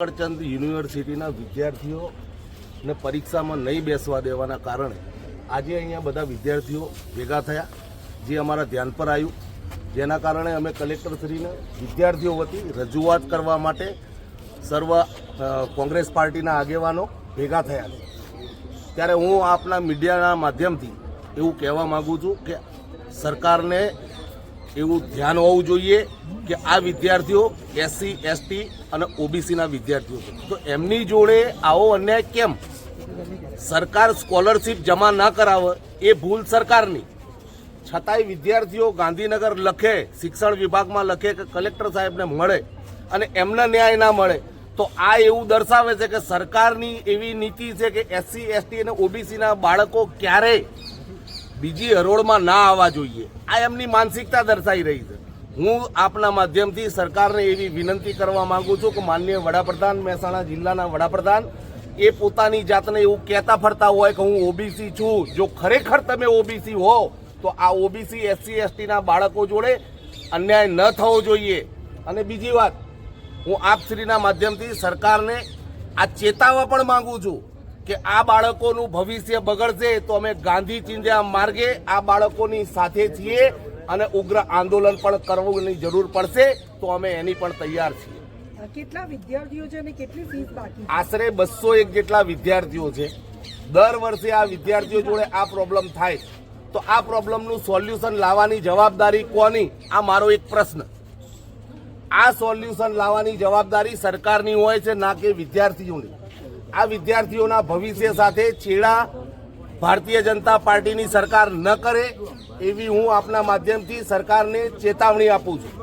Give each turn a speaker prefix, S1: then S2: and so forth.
S1: ચંદ યુનિવર્સિટીના વિદ્યાર્થીઓને પરીક્ષામાં નહીં બેસવા દેવાના કારણે આજે અહીંયા બધા વિદ્યાર્થીઓ ભેગા થયા, જે અમારા ધ્યાન પર આવ્યું, જેના કારણે અમે કલેક્ટરશ્રીને વિદ્યાર્થીઓ વતી રજૂઆત કરવા માટે સર્વ કોંગ્રેસ પાર્ટીના આગેવાનો ભેગા થયા છે। ત્યારે હું આપના મીડિયાના માધ્યમથી એવું કહેવા માગું છું કે સરકારને એવું ધ્યાન હોવું જોઈએ કે આ વિદ્યાર્થીઓ SC, ST અને OBCના વિદ્યાર્થીઓ છે, તો એમની જોડે આવો અન્યાય કેમ? સરકાર સ્કોલરશીપ જમા ના કરાવે એ ભૂલ સરકારની, છતાંય વિદ્યાર્થીઓ ગાંધીનગર લખે, શિક્ષણ વિભાગમાં લખે કે કલેક્ટર સાહેબને મળે અને એમને ન્યાય ના મળે, તો આ એવું દર્શાવે છે કે સરકારની એવી નીતિ છે કે SC, ST અને OBCના બાળકો ક્યારેય બીજી હરોળમાં ના આવવા જોઈએ। આ એમની માનસિકતા દર્શાવી રહી છે। હું આપના માધ્યમથી સરકારને એવી વિનંતી કરવા માંગુ છું કે માનનીય વડાપ્રધાન, મહેસાણા જિલ્લાના વડાપ્રધાન એ પોતાની જાતને એવું કહેતા ફરતા હોય કે હું OBC છું, જો ખરેખર તમે OBC હો તો આ OBC, SC, STના બાળકો જોડે અન્યાય ન થવો જોઈએ। અને બીજી વાત, હું આપશ્રીના માધ્યમથી સરકારને આ ચેતવવા પણ માંગુ છું કે આ બાળકોનું ભવિષ્ય બગડશે તો અમે ગાંધી ચિંધ્યા માર્ગે આ બાળકોની સાથે છીએ અને ઉગ્ર આંદોલન પણ કરવાની જરૂર પડશે તો અમે એની પણ તૈયાર છીએ।
S2: કેટલા વિદ્યાર્થીઓ છે અને કેટલી ફીસ બાકી?
S1: આશરે 201 જેટલા વિદ્યાર્થીઓ છે। દર વર્ષે આ વિદ્યાર્થીઓ જોડે આ પ્રોબ્લેમ થાય તો આ પ્રોબ્લેમનું સોલ્યુશન લાવવાની જવાબદારી કોની? આ મારો એક પ્રશ્ન। આ સોલ્યુશન લાવવાની જવાબદારી સરકારની હોય છે, ના કે વિદ્યાર્થીઓની। આ વિદ્યાર્થીઓના ભવિષ્ય સાથે છેડા ભારતીય જનતા પાર્ટીની સરકાર ન કરે એવી હું આપના માધ્યમથી સરકારને ચેતવણી આપું છું।